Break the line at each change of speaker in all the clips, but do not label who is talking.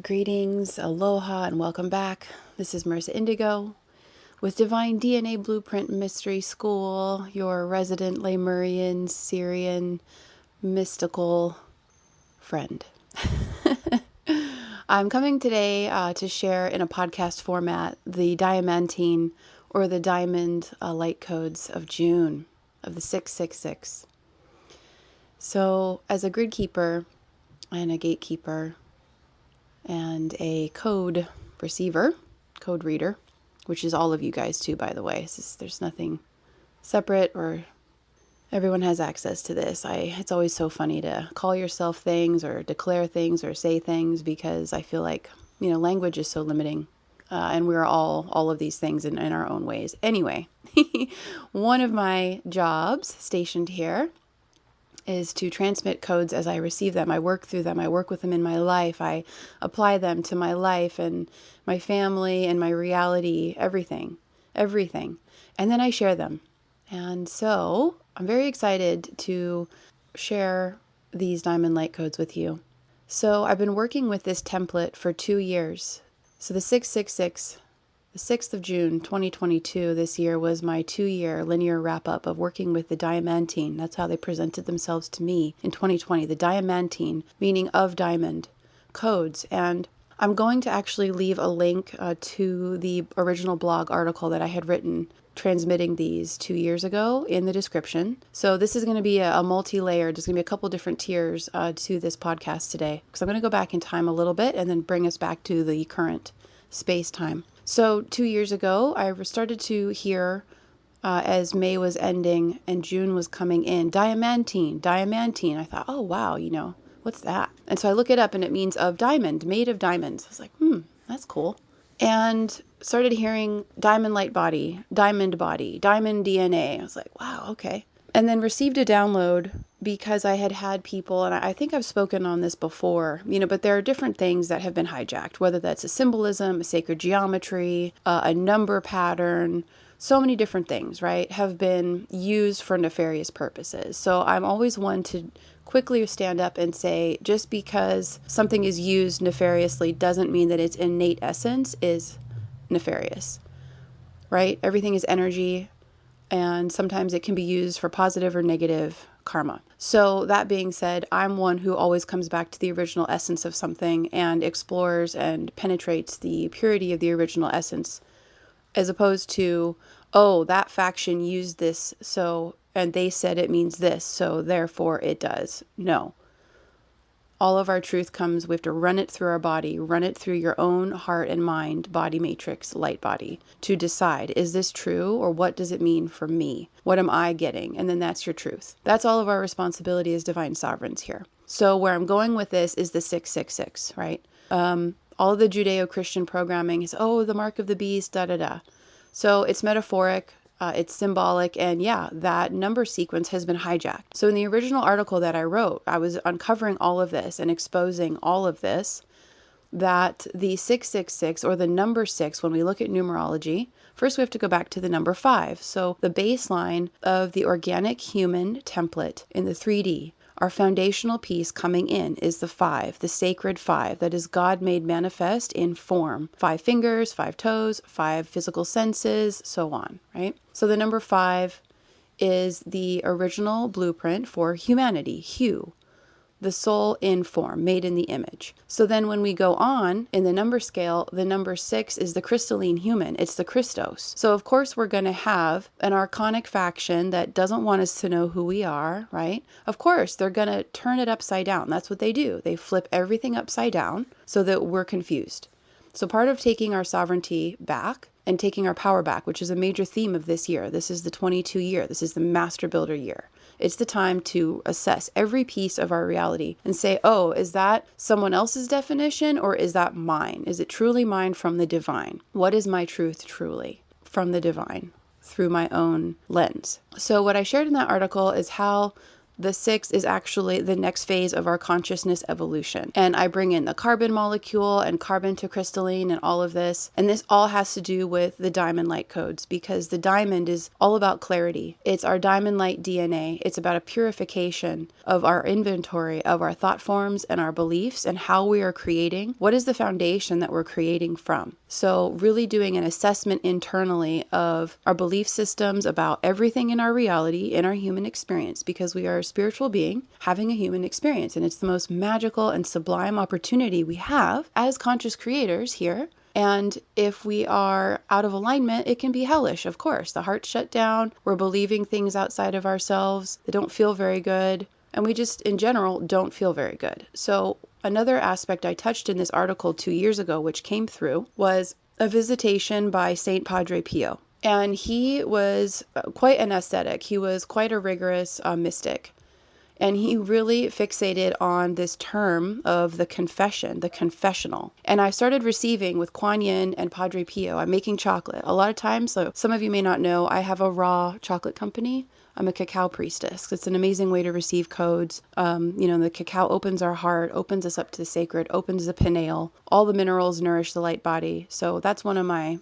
Greetings, aloha, and welcome back. This is Merissa Indigo with Divine DNA Blueprint Mystery School, your resident Lemurian, Syrian, mystical friend. I'm coming today to share in a podcast format the Diamantine or the Diamond Light Codes of June of the 666. So as a grid keeper and a gatekeeper and a code receiver, code reader, which is all of you guys too, by the way. There's nothing separate, or everyone has access to this. It's always so funny to call yourself things or declare things or say things, because I feel like, language is so limiting. And we're all of these things in our own ways. Anyway, one of my jobs stationed here is to transmit codes as I receive them. I work through them. I work with them in my life. I apply them to my life and my family and my reality, everything. And then I share them. And so I'm very excited to share these diamond light codes with you. So I've been working with this template for 2 years. So the 666, the 6th of June, 2022, this year was my 2-year linear wrap-up of working with the Diamantine. That's how they presented themselves to me in 2020. The Diamantine, meaning of diamond, codes. And I'm going to actually leave a link to the original blog article that I had written transmitting these 2 years ago in the description. So this is going to be a multi-layered, there's going to be a couple different tiers to this podcast today, because I'm going to go back in time a little bit and then bring us back to the current space-time. So 2 years ago, I started to hear, as May was ending and June was coming in, Diamantine. I thought, oh, wow, what's that? And so I look it up and it means of diamond, made of diamonds. I was like, that's cool. And started hearing diamond light body, diamond DNA. I was like, wow, okay. And then received a download because I had people, and I think I've spoken on this before, but there are different things that have been hijacked, whether that's a symbolism, a sacred geometry, a number pattern, so many different things, right, have been used for nefarious purposes. So I'm always one to quickly stand up and say, just because something is used nefariously doesn't mean that its innate essence is nefarious, right? Everything is energy. And sometimes it can be used for positive or negative karma. So that being said, I'm one who always comes back to the original essence of something and explores and penetrates the purity of the original essence, as opposed to, oh, that faction used this, and they said it means this, so therefore it does. No. All of our truth comes, we have to run it through our body, run it through your own heart and mind, body matrix, light body, to decide, is this true, or what does it mean for me? What am I getting? And then that's your truth. That's all of our responsibility as divine sovereigns here. So where I'm going with this is the 666, right? All of the Judeo-Christian programming is, the mark of the beast, da-da-da. So it's metaphoric. It's symbolic, and that number sequence has been hijacked. So in the original article that I wrote, I was uncovering all of this and exposing all of this, that the 666, or the number 6, when we look at numerology, first we have to go back to the number 5. So the baseline of the organic human template in the 3D, our foundational piece coming in, is the 5, the sacred 5, that is God made manifest in form. 5 fingers, 5 toes, 5 physical senses, so on, right? So the number 5 is the original blueprint for humanity, Hu, the soul in form, made in the image. So then when we go on in the number scale, the number 6 is the crystalline human. It's the Christos. So of course we're going to have an archonic faction that doesn't want us to know who we are, right? Of course, they're going to turn it upside down. That's what they do. They flip everything upside down so that we're confused. So part of taking our sovereignty back and taking our power back, which is a major theme of this year. This is the 22 year. This is the Master Builder year. It's the time to assess every piece of our reality and say, oh, is that someone else's definition, or is that mine? Is it truly mine from the divine? What is my truth truly from the divine through my own lens? So what I shared in that article is how The 6 is actually the next phase of our consciousness evolution. And I bring in the carbon molecule and carbon to crystalline and all of this. And this all has to do with the diamond light codes, because the diamond is all about clarity. It's our diamond light DNA. It's about a purification of our inventory of our thought forms and our beliefs and how we are creating. What is the foundation that we're creating from? So really doing an assessment internally of our belief systems about everything in our reality, in our human experience, because we are a spiritual being having a human experience. And it's the most magical and sublime opportunity we have as conscious creators here. And if we are out of alignment, it can be hellish, of course. The heart's shut down. We're believing things outside of ourselves that don't feel very good. And we just, in general, don't feel very good. So another aspect I touched in this article 2 years ago, which came through, was a visitation by Saint Padre Pio. And he was quite an ascetic. He was quite a rigorous mystic. And he really fixated on this term of the confession, the confessional. And I started receiving with Kuan Yin and Padre Pio. I'm making chocolate. A lot of times, so some of you may not know, I have a raw chocolate company. I'm a cacao priestess. It's an amazing way to receive codes. The cacao opens our heart, opens us up to the sacred, opens the pineal. All the minerals nourish the light body. So that's one of my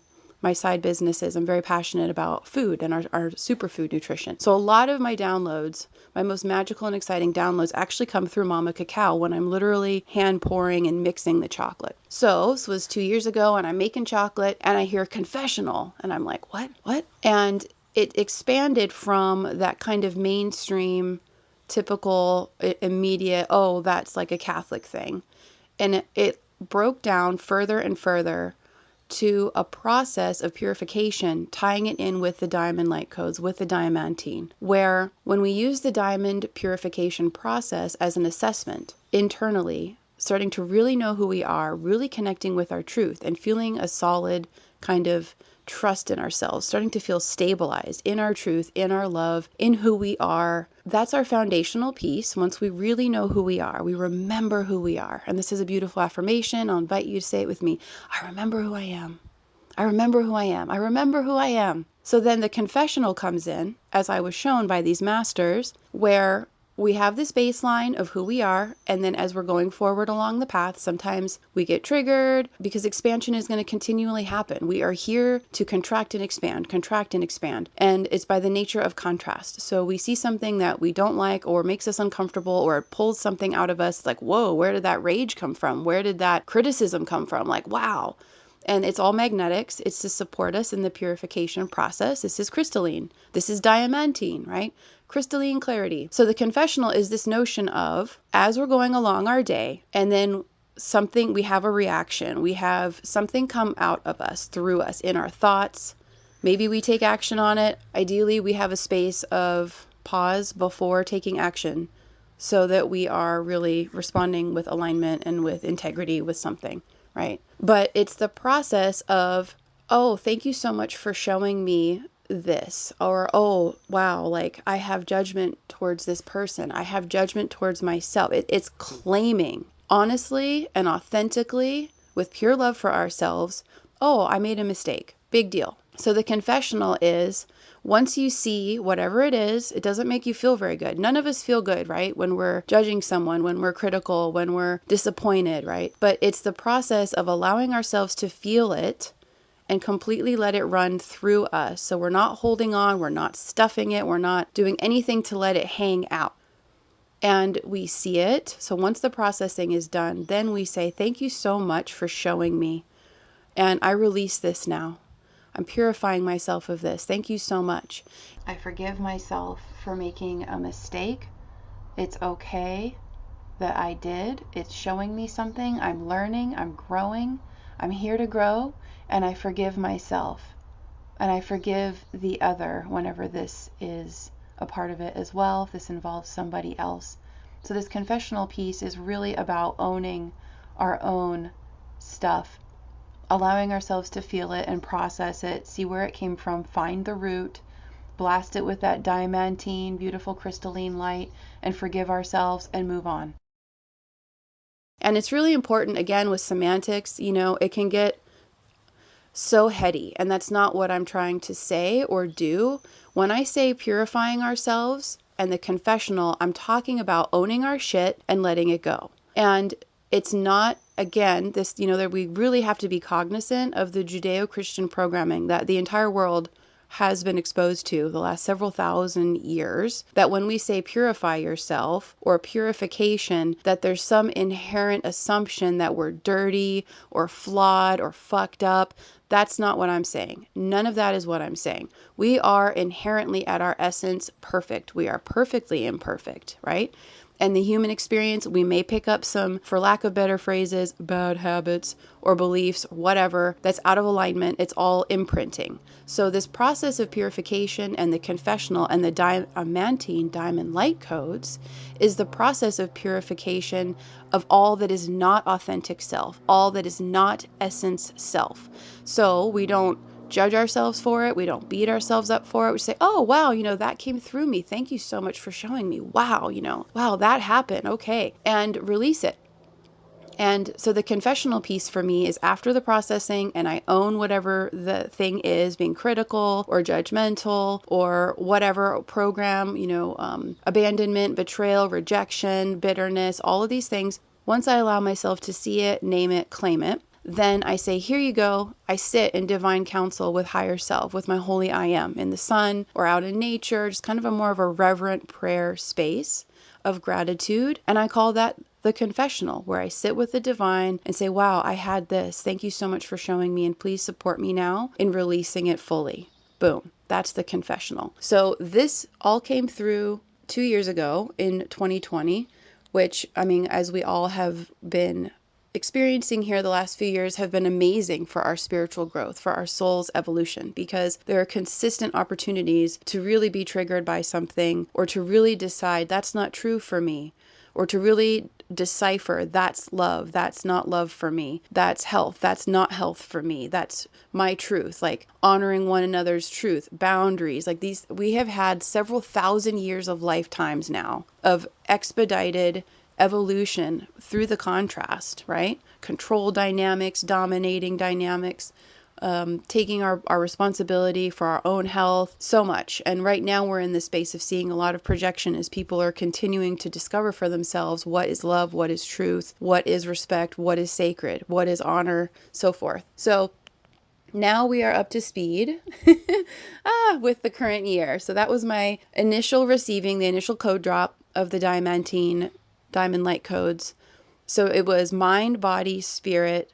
side businesses. I'm very passionate about food and our superfood nutrition. So a lot of my downloads, my most magical and exciting downloads, actually come through Mama Cacao when I'm literally hand pouring and mixing the chocolate. So this was 2 years ago, and I'm making chocolate and I hear confessional and I'm like, what? And it expanded from that kind of mainstream, typical, immediate, oh, that's like a Catholic thing. And it broke down further and further to a process of purification, tying it in with the diamond light codes, with the diamantine, where when we use the diamond purification process as an assessment internally, starting to really know who we are, really connecting with our truth and feeling a solid kind of trust in ourselves, starting to feel stabilized in our truth, in our love, in who we are. That's our foundational piece. Once we really know who we are, we remember who we are. And this is a beautiful affirmation. I'll invite you to say it with me. I remember who I am. I remember who I am. I remember who I am. So then the confessional comes in, as I was shown by these masters, where we have this baseline of who we are, and then as we're going forward along the path, sometimes we get triggered because expansion is going to continually happen. We are here to contract and expand, and it's by the nature of contrast. So we see something that we don't like or makes us uncomfortable or it pulls something out of us. It's like, whoa, where did that rage come from? Where did that criticism come from? Like, wow. And it's all magnetics. It's to support us in the purification process. This is crystalline. This is diamantine, right? Crystalline clarity. So the confessional is this notion of, as we're going along our day, and then we have a reaction. We have something come out of us, through us, in our thoughts. Maybe we take action on it. Ideally, we have a space of pause before taking action so that we are really responding with alignment and with integrity with something. Right? But it's the process of, oh, thank you so much for showing me this. Or, oh, wow, like I have judgment towards this person. I have judgment towards myself. It's claiming honestly and authentically with pure love for ourselves. Oh, I made a mistake. Big deal. So the confessional is, once you see whatever it is, it doesn't make you feel very good. None of us feel good, right? When we're judging someone, when we're critical, when we're disappointed, right? But it's the process of allowing ourselves to feel it and completely let it run through us. So we're not holding on, we're not stuffing it, we're not doing anything to let it hang out. And we see it. So once the processing is done, then we say, thank you so much for showing me. And I release this now. I'm purifying myself of this. Thank you so much. I forgive myself for making a mistake. It's okay that I did. It's showing me something. I'm learning. I'm growing. I'm here to grow. And I forgive myself. And I forgive the other whenever this is a part of it as well, if this involves somebody else. So this confessional piece is really about owning our own stuff, allowing ourselves to feel it and process it, see where it came from, find the root, blast it with that diamantine, beautiful crystalline light, and forgive ourselves and move on. And it's really important, again, with semantics, it can get so heady, and that's not what I'm trying to say or do. When I say purifying ourselves, and the confessional, I'm talking about owning our shit and letting it go. And it's not, again, this, that we really have to be cognizant of the Judeo-Christian programming that the entire world has been exposed to the last several thousand years, that when we say purify yourself or purification, that there's some inherent assumption that we're dirty or flawed or fucked up. That's not what I'm saying. None of that is what I'm saying. We are inherently at our essence perfect. We are perfectly imperfect, right? And the human experience, we may pick up some, for lack of better phrases, bad habits or beliefs, whatever, that's out of alignment. It's all imprinting. So this process of purification and the confessional and the Diamantine diamond light codes is the process of purification of all that is not authentic self, all that is not essence self. So we don't judge ourselves for it. We don't beat ourselves up for it. We say, oh, wow, that came through me. Thank you so much for showing me. Wow, wow, that happened. Okay. And release it. And so the confessional piece for me is after the processing, and I own whatever the thing is, being critical or judgmental or whatever program, abandonment, betrayal, rejection, bitterness, all of these things. Once I allow myself to see it, name it, claim it, then I say, here you go. I sit in divine counsel with higher self, with my holy I am in the sun or out in nature, just kind of more of a reverent prayer space of gratitude. And I call that the confessional, where I sit with the divine and say, wow, I had this. Thank you so much for showing me, and please support me now in releasing it fully. Boom. That's the confessional. So this all came through 2 years ago in 2020, which, as we all have been experiencing here the last few years, have been amazing for our spiritual growth, for our soul's evolution, because there are consistent opportunities to really be triggered by something, or to really decide that's not true for me, or to really decipher that's love, that's not love for me, that's health, that's not health for me, that's my truth, like honoring one another's truth, boundaries, like these. We have had several thousand years of lifetimes now of expedited evolution through the contrast, right? Control dynamics, dominating dynamics, taking our responsibility for our own health, so much. And right now we're in the space of seeing a lot of projection as people are continuing to discover for themselves what is love, what is truth, what is respect, what is sacred, what is honor, so forth. So now we are up to speed with the current year. So that was my initial receiving, the initial code drop of the Diamantine Diamond Light Codes. So it was mind, body, spirit,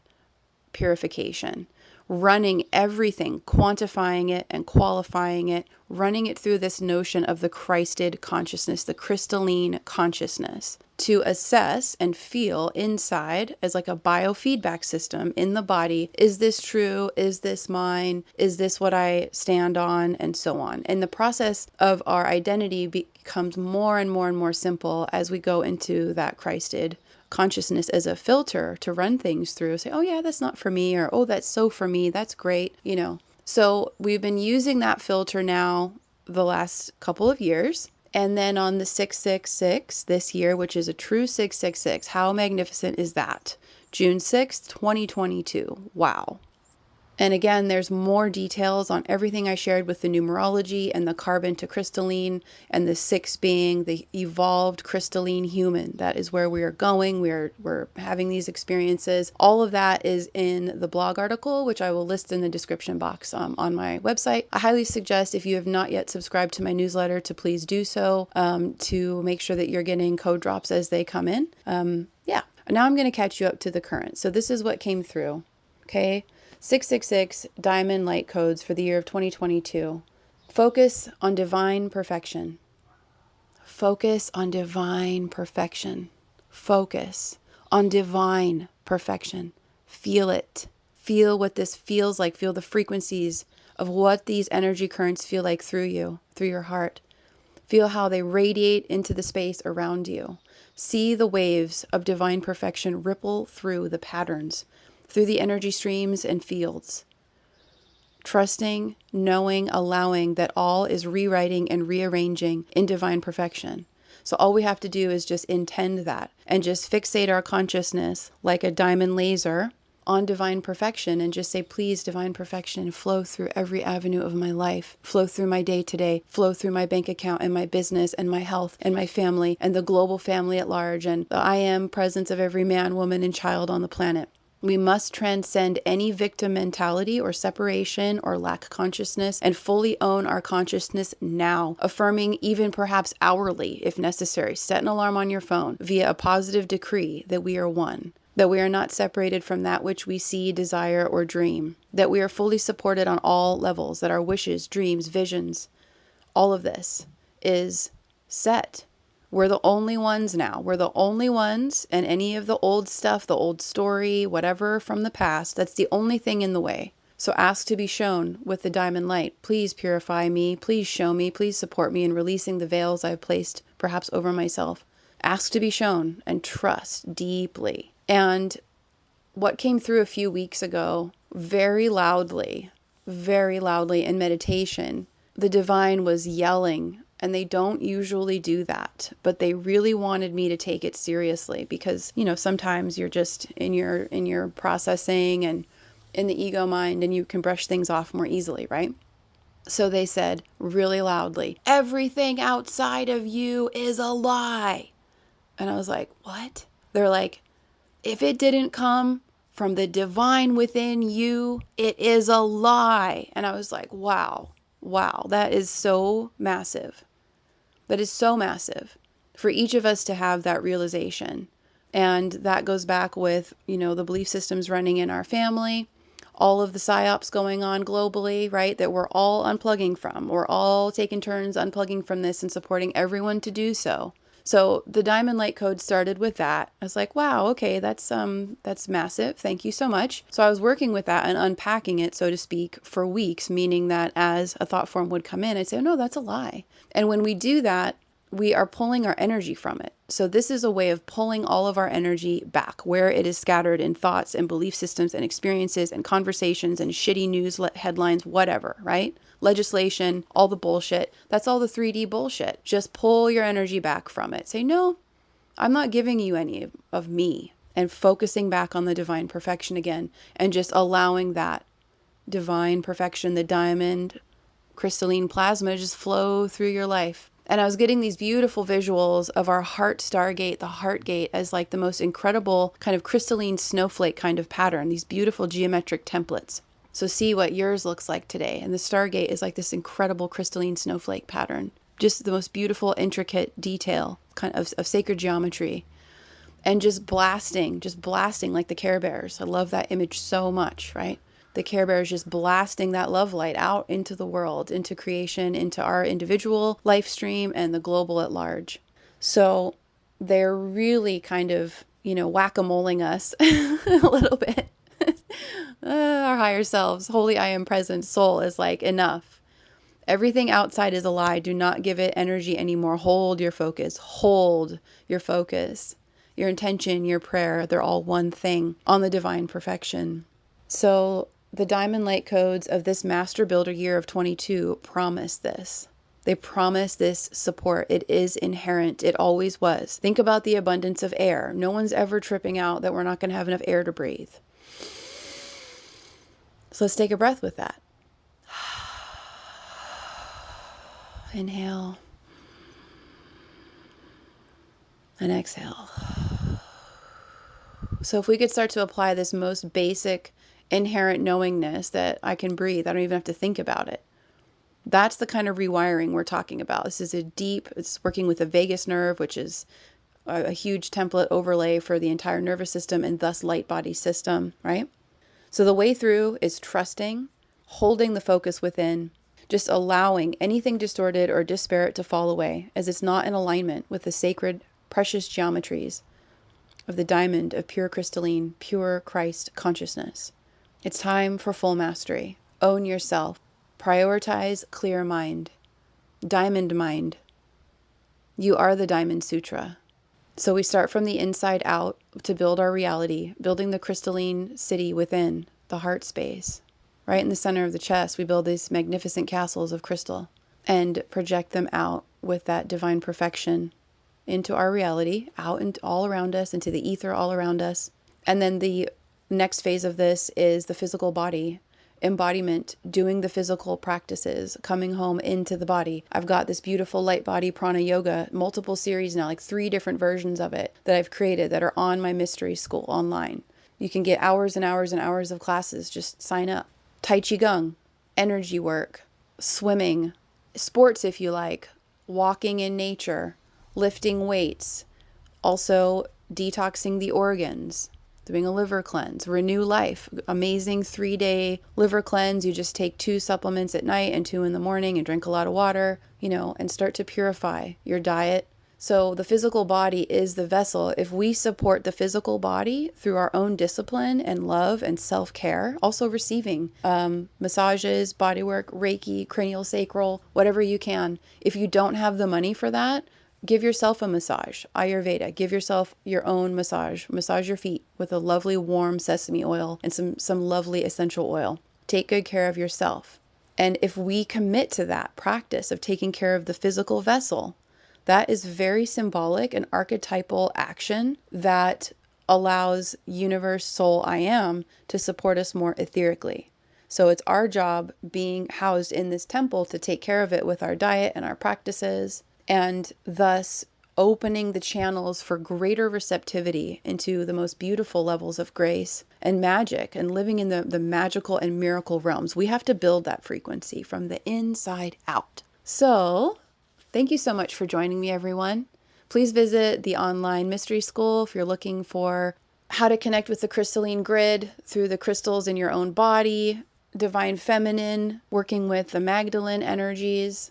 purification, running everything, quantifying it and qualifying it, running it through this notion of the Christed consciousness, the crystalline consciousness, to assess and feel inside as like a biofeedback system in the body. Is this true? Is this mine? Is this what I stand on? And so on. And the process of our identity becomes more and more and more simple as we go into that Christed consciousness as a filter to run things through. Say, oh yeah, that's not for me, or oh, that's so for me. That's great. So we've been using that filter now the last couple of years. And then on the 666 this year, which is a true 666, how magnificent is that? June 6th, 2022. Wow. And again, there's more details on everything I shared with the numerology and the carbon to crystalline, and the 6 being the evolved crystalline human. That is where we are going. We're having these experiences. All of that is in the blog article, which I will list in the description box on my website. I highly suggest, if you have not yet subscribed to my newsletter, to please do so, to make sure that you're getting code drops as they come in. Yeah. Now I'm going to catch you up to the current. So this is what came through. Okay. 666 Diamond Light Codes for the year of 2022. Focus on divine perfection. Focus on divine perfection. Focus on divine perfection. Feel it. Feel what this feels like. Feel the frequencies of what these energy currents feel like through you, through your heart. Feel how they radiate into the space around you. See the waves of divine perfection ripple through the patterns, through the energy streams and fields. Trusting, knowing, allowing that all is rewriting and rearranging in divine perfection. So all we have to do is just intend that and just fixate our consciousness like a diamond laser on divine perfection and just say, please, divine perfection, flow through every avenue of my life, flow through my day to day, flow through my bank account and my business and my health and my family and the global family at large and the I am presence of every man, woman, and child on the planet. We must transcend any victim mentality or separation or lack consciousness and fully own our consciousness now, affirming even perhaps hourly if necessary. Set an alarm on your phone via a positive decree that we are one, that we are not separated from that which we see, desire, or dream, that we are fully supported on all levels, that our wishes, dreams, visions, all of this is set. We're the only ones now. We're the only ones, and any of the old stuff, the old story, whatever from the past, that's the only thing in the way. So ask to be shown with the diamond light. Please purify me. Please show me. Please support me in releasing the veils I've placed perhaps over myself. Ask to be shown and trust deeply. And what came through a few weeks ago, very loudly in meditation, the divine was yelling. And they don't usually do that, but they really wanted me to take it seriously because, sometimes you're just in your processing and in the ego mind and you can brush things off more easily, right? So they said really loudly, everything outside of you is a lie. And I was like, what? They're like, if it didn't come from the divine within you, it is a lie. And I was like, wow, that is so massive. That is so massive for each of us to have that realization. And that goes back with, the belief systems running in our family, all of the psyops going on globally, right? That we're all unplugging from. We're all taking turns unplugging from this and supporting everyone to do so. So the Diamond Light Code started with that. I was like, wow, okay, that's massive. Thank you so much. So I was working with that and unpacking it, so to speak, for weeks, meaning that as a thought form would come in, I'd say, oh, no, that's a lie. And when we do that, we are pulling our energy from it. So this is a way of pulling all of our energy back where it is scattered in thoughts and belief systems and experiences and conversations and shitty news headlines, whatever, right? Legislation, all the bullshit. That's all the 3D bullshit. Just pull your energy back from it. Say, no, I'm not giving you any of me, and focusing back on the divine perfection again and just allowing that divine perfection, the diamond crystalline plasma, to just flow through your life. And I was getting these beautiful visuals of our heart stargate, the heart gate, as like the most incredible kind of crystalline snowflake kind of pattern, these beautiful geometric templates. So see what yours looks like today. And the stargate is like this incredible crystalline snowflake pattern. Just the most beautiful, intricate detail kind of sacred geometry. And just blasting like the Care Bears. I love that image so much, right? The Care Bears just blasting that love light out into the world, into creation, into our individual life stream and the global at large. So they're really kind of, whack-a-moling us a little bit. Our higher selves, holy I am present soul is like, enough. Everything outside is a lie. Do not give it energy anymore. Hold your focus. Hold your focus. Your intention, your prayer, they're all one thing on the divine perfection. So the Diamond Light Codes of this Master Builder year of 22 promise this. They promise this support. It is inherent. It always was. Think about the abundance of air. No one's ever tripping out that we're not going to have enough air to breathe. So let's take a breath with that. Inhale. And exhale. So if we could start to apply this most basic inherent knowingness that I can breathe, I don't even have to think about it. That's the kind of rewiring we're talking about. This is it's working with the vagus nerve, which is a huge template overlay for the entire nervous system and thus light body system, right? So the way through is trusting, holding the focus within, just allowing anything distorted or disparate to fall away as it's not in alignment with the sacred, precious geometries of the diamond of pure crystalline, pure Christ consciousness. It's time for full mastery. Own yourself. Prioritize clear mind. Diamond mind. You are the Diamond Sutra. So we start from the inside out to build our reality, building the crystalline city within the heart space. Right in the center of the chest, we build these magnificent castles of crystal and project them out with that divine perfection into our reality, out and all around us, into the ether all around us. And then the The next phase of this is the physical body. Embodiment, doing the physical practices, coming home into the body. I've got this beautiful Lightbody Prana Yoga, multiple series now, like 3 different versions of it that I've created that are on my mystery school online. You can get hours and hours and hours of classes. Just sign up. Tai Chi Gong, energy work, swimming, sports if you like, walking in nature, lifting weights, also detoxing the organs, doing a liver cleanse, Renew Life, amazing 3-day liver cleanse. You just take 2 supplements at night and 2 in the morning and drink a lot of water, and start to purify your diet. So the physical body is the vessel. If we support the physical body through our own discipline and love and self-care, also receiving massages, bodywork, Reiki, cranial sacral, whatever you can. If you don't have the money for that, give yourself a massage. Ayurveda, give yourself your own massage. Massage your feet with a lovely warm sesame oil and some lovely essential oil. Take good care of yourself. And if we commit to that practice of taking care of the physical vessel, that is very symbolic and archetypal action that allows universe, soul, I am to support us more etherically. So it's our job being housed in this temple to take care of it with our diet and our practices, and thus opening the channels for greater receptivity into the most beautiful levels of grace and magic and living in the magical and miracle realms. We have to build that frequency from the inside out. So thank you so much for joining me, everyone. Please visit the online mystery school if you're looking for how to connect with the crystalline grid through the crystals in your own body, divine feminine, working with the Magdalene energies,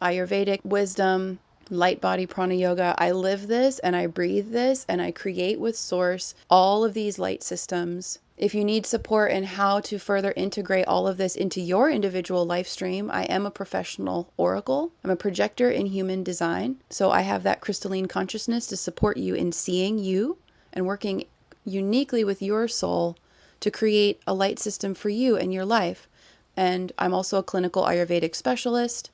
Ayurvedic wisdom, Lightbody Prana Yoga. I live this and I breathe this and I create with source all of these light systems. If you need support in how to further integrate all of this into your individual life stream, I am a professional oracle. I'm a projector in human design. So I have that crystalline consciousness to support you in seeing you and working uniquely with your soul to create a light system for you and your life. And I'm also a clinical Ayurvedic specialist.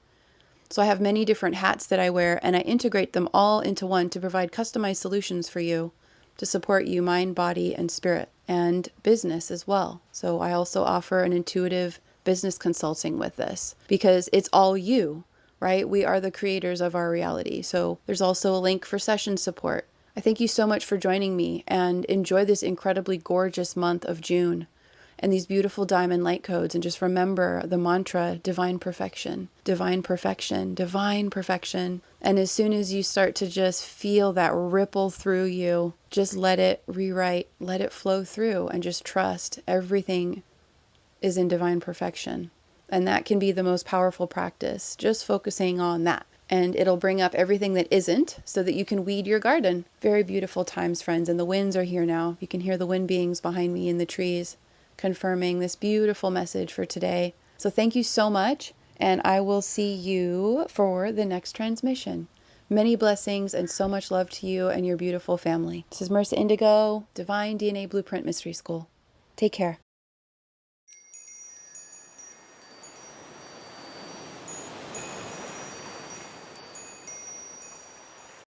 So I have many different hats that I wear, and I integrate them all into one to provide customized solutions for you to support you mind, body, and spirit, and business as well. So I also offer an intuitive business consulting with this because it's all you, right? We are the creators of our reality. So there's also a link for session support. I thank you so much for joining me, and enjoy this incredibly gorgeous month of June and these beautiful diamond light codes. And just remember the mantra, divine perfection, divine perfection, divine perfection. And as soon as you start to just feel that ripple through you, just let it rewrite, let it flow through, and just trust everything is in divine perfection. And that can be the most powerful practice, just focusing on that. And it'll bring up everything that isn't so that you can weed your garden. Very beautiful times, friends. And the winds are here now. You can hear the wind beings behind me in the trees, confirming this beautiful message for today. So thank you so much, and I will see you for the next transmission. Many blessings and so much love to you and your beautiful family. This is Merissa Indigo, Divine DNA Blueprint Mystery School. Take care.